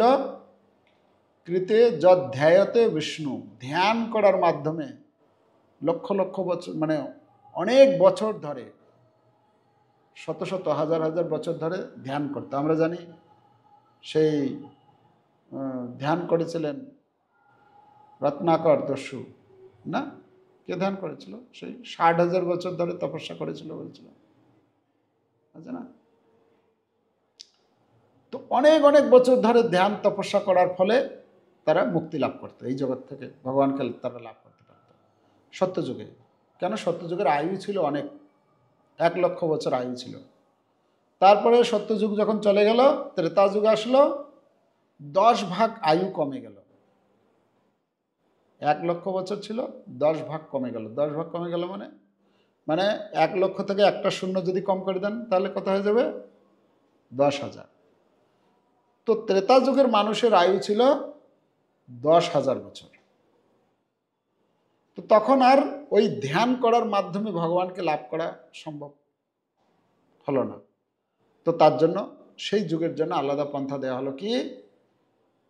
Speaker 1: কৃতে যধ্যায়তে বিষ্ণু, ধ্যান করার মাধ্যমে লক্ষ লক্ষ বছর, মানে অনেক বছর ধরে, শত শত হাজার হাজার বছর ধরে ধ্যান করতে। আমরা জানি সেই ধ্যান করেছিলেন রত্নাকর দস্যু, না? কে ধ্যান করেছিল? সেই 60,000 বছর ধরে তপস্যা করেছিল বলছিল, আছে না? তো অনেক অনেক বছর ধরে ধ্যান তপস্যা করার ফলে তারা মুক্তি লাভ করতো, এই জগৎ থেকে ভগবানকে তারা লাভ করতে পারত সত্যযুগে। কেন? সত্যযুগের আয়ু ছিল অনেক, 1 লক্ষ বছর আয়ু ছিল। তারপরে সত্যযুগ যখন চলে গেল, ত্রেতা যুগ আসলো, 10 ভাগ আয়ু কমে গেল। 1 লক্ষ বছর ছিল, 10 ভাগ কমে গেল। 10 ভাগ কমে গেল মানে 1 লক্ষ থেকে একটা শূন্য যদি কম করে দেন তাহলে কত হয়ে যাবে? 10,000। তো ত্রেতা যুগের মানুষের আয়ু ছিল 10,000 বছর। তো তখন আর ওই ধ্যান করার মাধ্যমে ভগবানকে লাভ করা সম্ভব হলো না। তো তার জন্য সেই যুগের জন্য আলাদা পন্থা দেওয়া হলো, কি?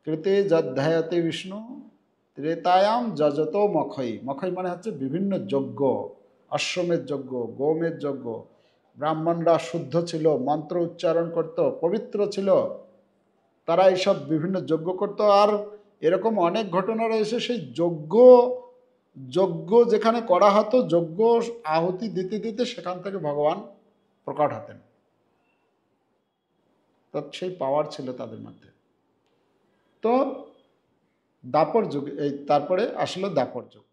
Speaker 1: কৃতে যধ্যায়তে বিষ্ণু ত্রেতায়াম যজত মখই। মখই মানে হচ্ছে বিভিন্ন যজ্ঞ, অশ্বমেধ যজ্ঞ, গোমেধ যজ্ঞ। ব্রাহ্মণরা শুদ্ধ ছিল, মন্ত্র উচ্চারণ করত, পবিত্র ছিল, তারা এইসব বিভিন্ন যজ্ঞ করত। আর এরকম অনেক ঘটনা রয়েছে, সেই যজ্ঞ যেখানে করা হতো, যজ্ঞ আহুতি দিতে দিতে সেখান থেকে ভগবান প্রকট হতেন। তো সেই পাওয়ার ছিল তাদের মধ্যে। তো দাপর যুগ, এই তারপরে আসলো দাপর যুগ।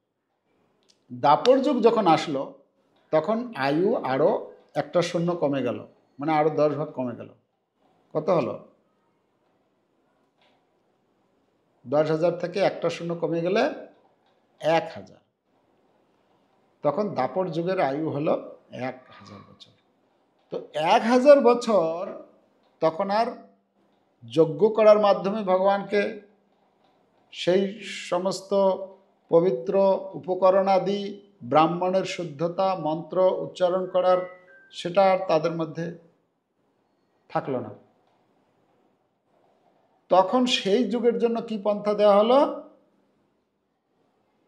Speaker 1: দাপর যুগ যখন আসলো তখন আয়ু আরও একটা শূন্য কমে গেল, মানে আরো 10 ভাগ কমে গেল, কত হলো? 10,000 থেকে একটা শূন্য কমে গেলে 1,000। তখন দাপর যুগের আয়ু হলো 1,000 বছর। তো 1,000 বছর তখন আর যজ্ঞ করার মাধ্যমে ভগবানকে সেই সমস্ত পবিত্র উপকরণাদি, ব্রাহ্মণের শুদ্ধতা, মন্ত্র উচ্চারণ করার, সেটা আর তাদের মধ্যে থাকলো না। তখন সেই যুগের জন্য কি পন্থা দেওয়া হলো?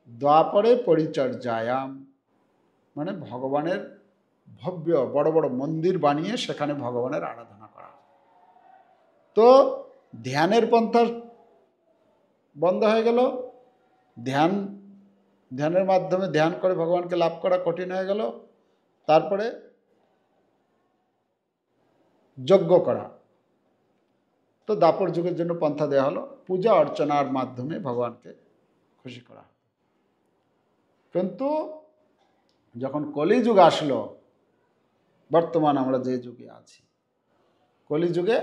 Speaker 1: দ্বাপরে পরিচর্যায়াম, মানে ভগবানের ভব্য বড় বড় মন্দির বানিয়ে সেখানে ভগবানের আরাধনা করা। তো ধ্যানের পন্থা বন্ধ হয়ে গেল, ধ্যানের মাধ্যমে ধ্যান করে ভগবানকে লাভ করা কঠিন হয়ে গেল। তারপরে যজ্ঞ করা, তো দাপর যুগের জন্য পন্থা দেওয়া হলো পূজা অর্চনার মাধ্যমে ভগবানকে খুশি করা। কিন্তু যখন কলিযুগ আসলো, বর্তমান আমরা যে যুগে আছি, কলিযুগে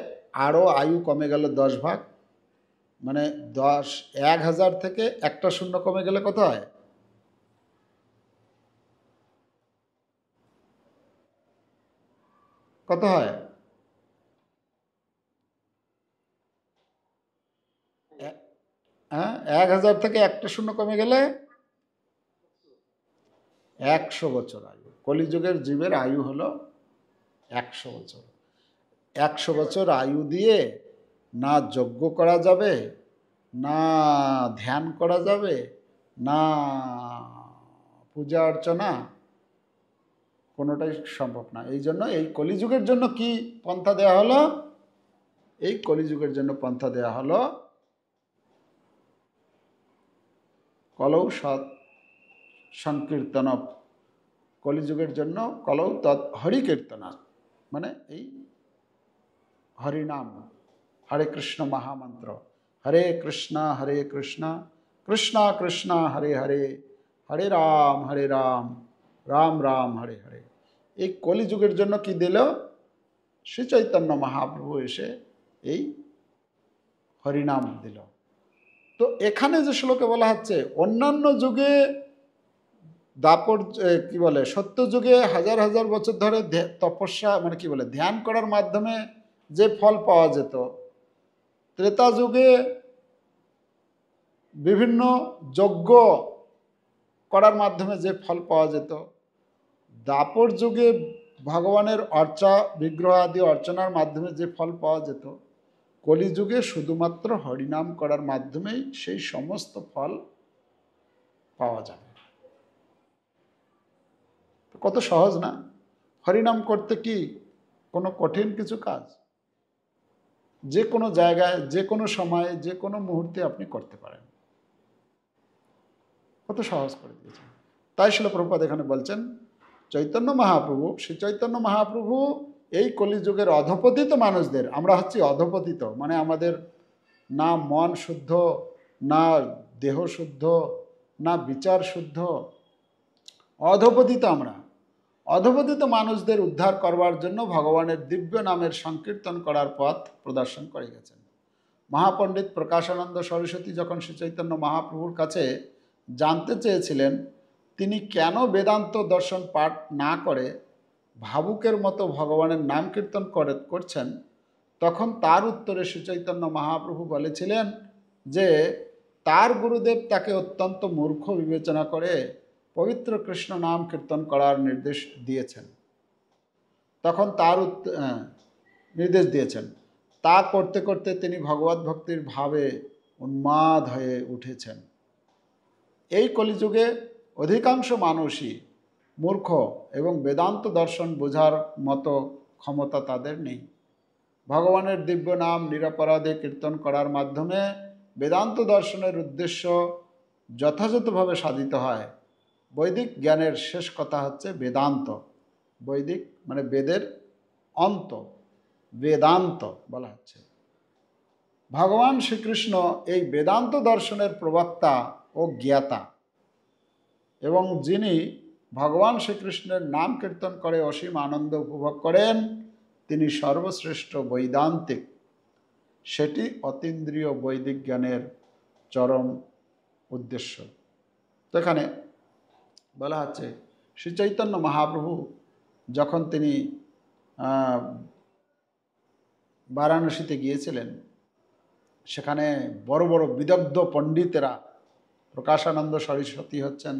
Speaker 1: আরও আয়ু কমে গেল 10 ভাগ, মানে 1,000 থেকে একটা শূন্য কমে গেলে কত হয়? কত হয়? হ্যাঁ, 1,000 থেকে একটা শূন্য কমে গেলে 100 বছর আয়ু। কলিযুগের জীবের আয়ু হলো 100 বছর। 100 বছর আয়ু দিয়ে না যজ্ঞ করা যাবে, না ধ্যান করা যাবে, না পূজা অর্চনা, কোনোটাই সম্ভব না। এই জন্য এই কলিযুগের জন্য কি পন্থা দেওয়া হলো? এই কলিযুগের জন্য পন্থা দেওয়া হলো কলৌ সৎ সংকীর্তন। কলিযুগের জন্য কলৌ তৎ হরিকীর্তনা, মানে এই হরিনাম, হরে কৃষ্ণ মহামন্ত্র, হরে কৃষ্ণ কৃষ্ণ কৃষ্ণ হরে হরে, হরে রাম রাম রাম হরে হরে। এই কলিযুগের জন্য কি দিল? শ্রী চৈতন্য মহাপ্রভু এসে এই হরিনাম দিল। তো এখানে যে শ্লোকে বলা হচ্ছে, অন্যান্য যুগে দাপর কি বলে সত্য যুগে হাজার হাজার বছর ধরে তপস্যা, মানে কি বলে ধ্যান করার মাধ্যমে যে ফল পাওয়া যেত, ত্রেতা যুগে বিভিন্ন যজ্ঞ করার মাধ্যমে যে ফল পাওয়া যেত, দাপর যুগে ভগবানের অর্চা বিগ্রহ আদি অর্চনার মাধ্যমে যে ফল পাওয়া যেত, কলিযুগে শুধুমাত্র হরিনাম করার মাধ্যমেই সেই সমস্ত ফল পাওয়া যাবে। কত সহজ না? হরিনাম করতে কি কোনো কঠিন কিছু কাজ? যে কোনো জায়গায়, যে কোনো সময়ে, যে কোনো মুহূর্তে আপনি করতে পারেন। কত সহজ করে দিয়েছেন। তাই শিল প্রভুপাদ এখানে বলছেন, চৈতন্য মহাপ্রভু, শ্রী চৈতন্য মহাপ্রভু এই কলিযুগের অধপতিত মানুষদের, আমরা হচ্ছি অধপতিত, মানে আমাদের না মন শুদ্ধ, না দেহ শুদ্ধ, না বিচার শুদ্ধ, অধপতিত আমরা। অধপতিত মানুষদের উদ্ধার করবার জন্য ভগবানের দিব্য নামের সংকীর্তন করার পথ প্রদর্শন করে গেছেন। মহাপণ্ডিত প্রকাশানন্দ সরস্বতী যখন শ্রী চৈতন্য মহাপ্রভুর কাছে জানতে চেয়েছিলেন তিনি কেন বেদান্ত দর্শন পাঠ না করে ভাবুকের মতো ভগবানের নাম কীর্তন করছেন, তখন তার উত্তরে শ্রী চৈতন্য মহাপ্রভু বলেছিলেন যে তার গুরুদেব তাকে অত্যন্ত মূর্খ বিবেচনা করে পবিত্র কৃষ্ণ নাম কীর্তন করার নির্দেশ দিয়েছেন। তখন তার নির্দেশ দিয়েছেন, তা করতে করতে তিনি ভগবত ভক্তির ভাবে উন্মাদ হয়ে উঠেছেন। এই কলিযুগে অধিকাংশ মানুষই মূর্খ এবং বেদান্ত দর্শন বোঝার মতো ক্ষমতা তাদের নেই। ভগবানের দিব্য নাম নিরপরাধে কীর্তন করার মাধ্যমে বেদান্ত দর্শনের উদ্দেশ্য যথাযথভাবে সাধিত হয়। বৈদিক জ্ঞানের শেষ কথা হচ্ছে বেদান্ত। বৈদিক মানে বেদের অন্ত, বেদান্ত বলা হচ্ছে। ভগবান শ্রীকৃষ্ণ এই বেদান্ত দর্শনের প্রবক্তা ও জ্ঞাতা, এবং যিনি ভগবান শ্রীকৃষ্ণের নাম কীর্তন করে অসীম আনন্দ উপভোগ করেন, তিনি সর্বশ্রেষ্ঠ বৈদান্তিক। সেটি অতীন্দ্রিয় বৈদিক জ্ঞানের চরম উদ্দেশ্য। তো এখানে বলা হচ্ছে শ্রী চৈতন্য মহাপ্রভু যখন তিনি বারাণসীতে গিয়েছিলেন, সেখানে বড় বড় বিদগ্ধ পণ্ডিতেরা, প্রকাশানন্দ সরস্বতী হচ্ছেন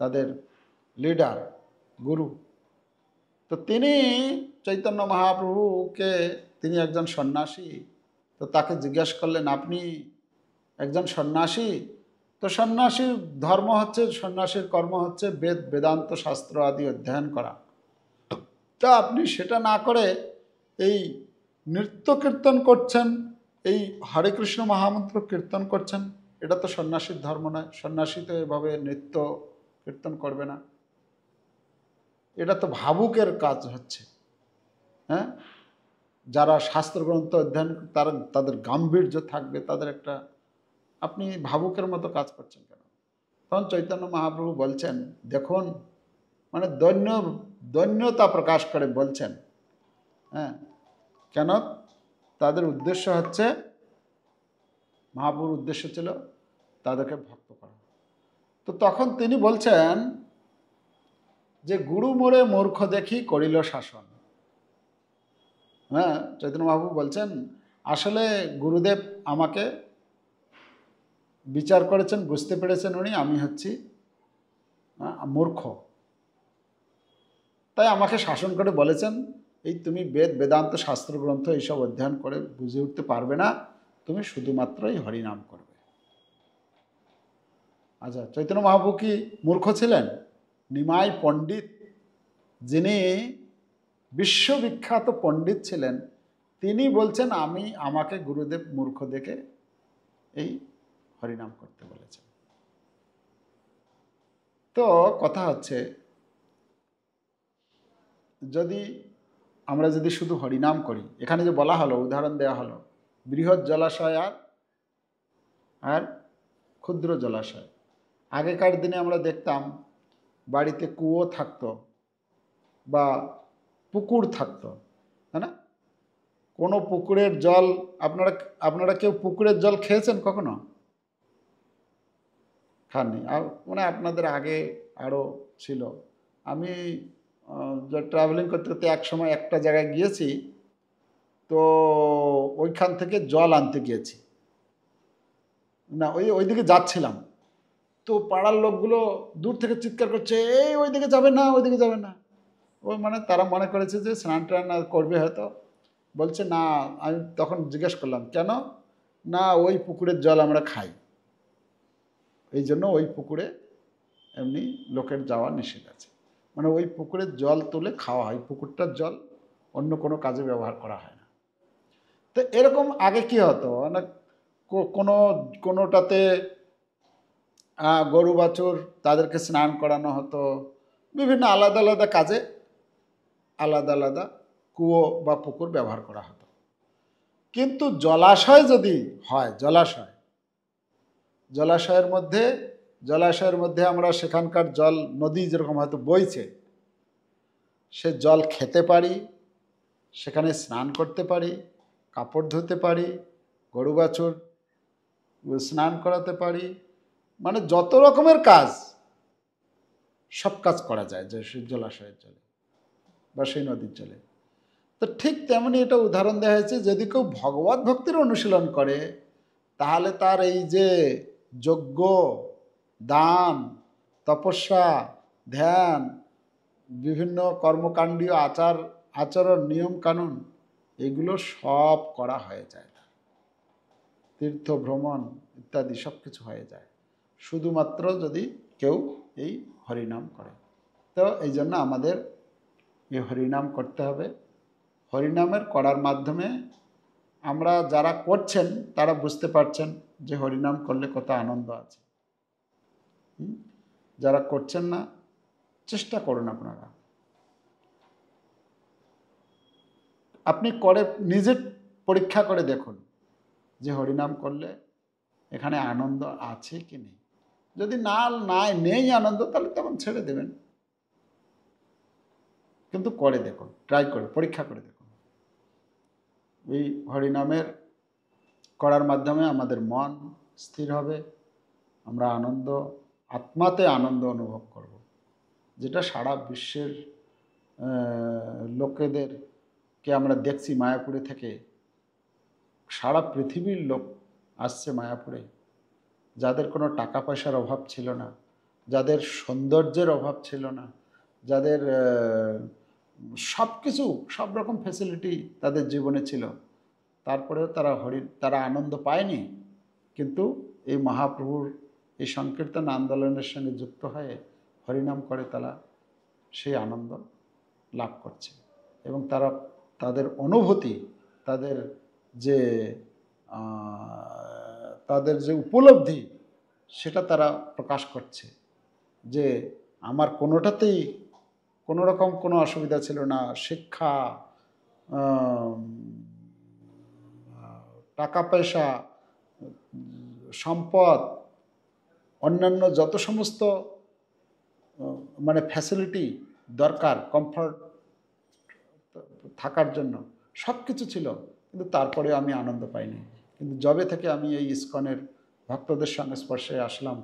Speaker 1: তাদের লিডার, গুরু। তো তিনি চৈতন্য মহাপ্রভুকে, তিনি একজন সন্ন্যাসী, তো তাকে জিজ্ঞাসা করলেন, আপনি একজন সন্ন্যাসী, তো সন্ন্যাসীর ধর্ম হচ্ছে, সন্ন্যাসীর কর্ম হচ্ছে বেদ বেদান্ত শাস্ত্র আদি অধ্যয়ন করা, তা আপনি সেটা না করে এই নৃত্য কীর্তন করছেন, এই হরে কৃষ্ণ মহামন্ত্র কীর্তন করছেন, এটা তো সন্ন্যাসীর ধর্ম নয়। সন্ন্যাসী তো এভাবে নৃত্য কীর্তন করবে না, এটা তো ভাবুকের কাজ হচ্ছে। হ্যাঁ, যারা শাস্ত্রগ্রন্থ অধ্যয়ন, তাদের গাম্ভীর্য থাকবে, তাদের একটা, আপনি ভাবুকের মতো কাজ করছেন কেন? তখন চৈতন্য মহাপ্রভু বলছেন, দেখুন, মানে দৈন্যতা প্রকাশ করে বলছেন, হ্যাঁ, কেন? তাদের উদ্দেশ্য হচ্ছে, মহাপ্রভুর উদ্দেশ্য ছিল তাদেরকে ভক্ত করা। তো তখন তিনি বলছেন যে গুরু মোরে মূর্খ দেখি করিল শাসন। হ্যাঁ, চৈতন্য মহাপ্রভু বলছেন আসলে গুরুদেব আমাকে বিচার করেছেন, বুঝতে পেরেছেন উনি আমি হচ্ছি মূর্খ, তাই আমাকে শাসন করে বলেছেন, এই তুমি বেদ বেদান্ত শাস্ত্রগ্রন্থ এইসব অধ্যয়ন করে বুঝে উঠতে পারবে না, তুমি শুধুমাত্রই হরিনাম করবে। আচ্ছা, চৈতন্য মহাপ্রভু কি মূর্খ ছিলেন? নিমাই পণ্ডিত, যিনি বিশ্ববিখ্যাত পণ্ডিত ছিলেন, তিনি বলছেন আমাকে গুরুদেব মূর্খ দেখে এই হরিনাম করতে বলেছেন। তো কথা হচ্ছে, আমরা যদি শুধু হরিনাম করি, এখানে যে বলা হলো, উদাহরণ দেওয়া হলো বৃহৎ জলাশয় আর ক্ষুদ্র জলাশয়। আগেকার দিনে আমরা দেখতাম বাড়িতে কুয়ো থাকতো বা পুকুর থাকতো, তাই না? কোনো পুকুরের জল, আপনারা কেউ পুকুরের জল খেয়েছেন কখনো? খাননি? আর মানে আপনাদের আগে আরও ছিল। আমি ট্রাভেলিং করতে করতে এক সময় একটা জায়গায় গিয়েছি, তো ওইখান থেকে জল আনতে গিয়েছি, না ওইদিকে যাচ্ছিলাম, তো পাড়ার লোকগুলো দূর থেকে চিৎকার করছে, এই ওইদিকে যাবে না, ওইদিকে যাবে না। ওই মানে তারা মনে করেছে যে স্নান টান করবে হয়তো, বলছে না। আমি তখন জিজ্ঞেস করলাম কেন? না, ওই পুকুরের জল আমরা খাই, এই জন্য ওই পুকুরে এমনি লোকের যাওয়া নিষেধ আছে। মানে ওই পুকুরের জল তুলে খাওয়া হয়, পুকুরটার জল অন্য কোনো কাজে ব্যবহার করা হয় না। তো এরকম আগে কি হতো, মানে কোনোটাতে গরু বাছুর তাদেরকে স্নান করানো হতো, বিভিন্ন আলাদা আলাদা কাজে আলাদা আলাদা কুয়ো বা পুকুর ব্যবহার করা হতো। কিন্তু জলাশয় যদি হয়, জলাশয়ের মধ্যে আমরা সেখানকার জল, নদী যেরকম হয়তো বইছে, সে জল খেতে পারি, সেখানে স্নান করতে পারি, কাপড় ধুতে পারি, গরু বাছুর স্নান করাতে পারি, মানে যত রকমের কাজ, সব কাজ করা যায় যে জলাশয়ের জলে বা সেই নদীর জলে। তো ঠিক তেমনি এটা উদাহরণ দেওয়া হয়েছে, যদি কেউ ভগবত ভক্তির অনুশীলন করে, তাহলে তার এই যে যজ্ঞ, দান, তপস্যা, ধ্যান, বিভিন্ন কর্মকাণ্ডীয় আচরণ, নিয়ম কানুন, এগুলো সব করা হয়ে যায়, তীর্থ ভ্রমণ ইত্যাদি সব কিছু হয়ে যায়, শুধুমাত্র যদি কেউ এই হরিনাম করে। তো এই জন্য আমাদের এই হরিনাম করতে হবে। হরিনামের করার মাধ্যমে আমরা যারা করছেন তারা বুঝতে পারছেন যে হরিনাম করলে কত আনন্দ আছে। যারা করছেন না, চেষ্টা করুন আপনারা, আপনি নিজে পরীক্ষা করে দেখুন যে হরিনাম করলে এখানে আনন্দ আছে কি নেই। যদি নেই আনন্দ, তাহলে তখন ছেড়ে দেবেন। কিন্তু করে দেখুন, ট্রাই করে পরীক্ষা করে দেখুন। এই হরিনামের করার মাধ্যমে আমাদের মন স্থির হবে, আমরা আত্মাতে আনন্দ অনুভব করব, যেটা সারা বিশ্বের লোকেদেরকে আমরা দেখছি মায়াপুরে থেকে। সারা পৃথিবীর লোক আসছে মায়াপুরে, যাদের কোনো টাকা পয়সার অভাব ছিল না, যাদের সৌন্দর্যের অভাব ছিল না, যাদের সব কিছু সব রকম ফ্যাসিলিটি তাদের জীবনে ছিল, তারপরেও তারা আনন্দ পায়নি। কিন্তু এই মহাপ্রভুর এই সংকীর্তন আন্দোলনের সঙ্গে যুক্ত হয়ে হরিনাম করে তারা সেই আনন্দ লাভ করছে, এবং তাদের অনুভূতি, তাদের যে উপলব্ধি, সেটা তারা প্রকাশ করছে যে আমার কোনোটাতেই কোনো রকম কোনো অসুবিধা ছিল না। শিক্ষা, টাকা পয়সা, সম্পদ, অন্যান্য যত সমস্ত মানে ফ্যাসিলিটি দরকার কমফর্ট থাকার জন্য, সব কিছু ছিল, কিন্তু তারপরেও আমি আনন্দ পাইনি। কিন্তু যবে থেকে আমি এই ইস্কনের ভক্তদের সংস্পর্শে আসলাম,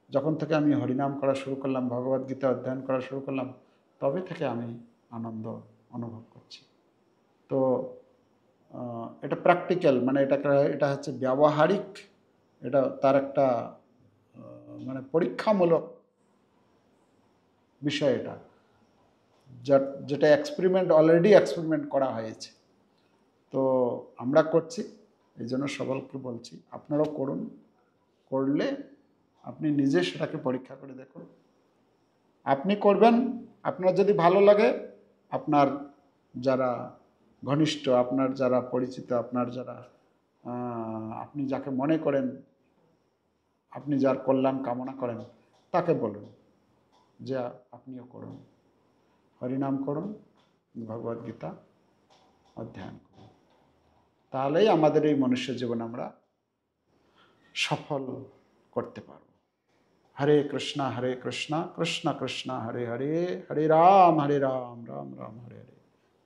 Speaker 1: যখন থেকে আমি হরিনাম করা শুরু করলাম, ভগবদ্গীতা অধ্যয়ন করা শুরু করলাম, তবে থেকে আমি আনন্দ অনুভব করছি। তো এটা প্র্যাকটিক্যাল, মানে এটা হচ্ছে ব্যবহারিক, এটা তার একটা মানে পরীক্ষামূলক বিষয়, এটা যেটা অলরেডি এক্সপেরিমেন্ট করা হয়েছে। তো আমরা করছি, এই জন্য সকলকে বলছি আপনারাও করুন। করলে আপনি নিজে সেটাকে পরীক্ষা করে দেখুন। আপনি করবেন, আপনার যদি ভালো লাগে, আপনার যারা ঘনিষ্ঠ, আপনার যারা পরিচিত, আপনার যারা আপনি যাকে মনে করেন, আপনি যার কল্যাণ কামনা করেন, তাকে বলুন যে আপনিও করুন, হরিনাম করুন, ভগবদ্গীতা অধ্যয়ন করুন। তাহলেই আমাদের এই মনুষ্য জীবন আমরা সফল করতে পারব। হরে কৃষ্ণ কৃষ্ণ কৃষ্ণ হরে হরে, হরে রাম রাম রাম হরে হরে।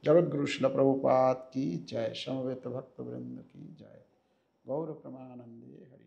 Speaker 1: जगद्गुरु शिल प्रभुपाद की जय। समवेत भक्त वृंद की जय। गौर प्रमानंदे हरि।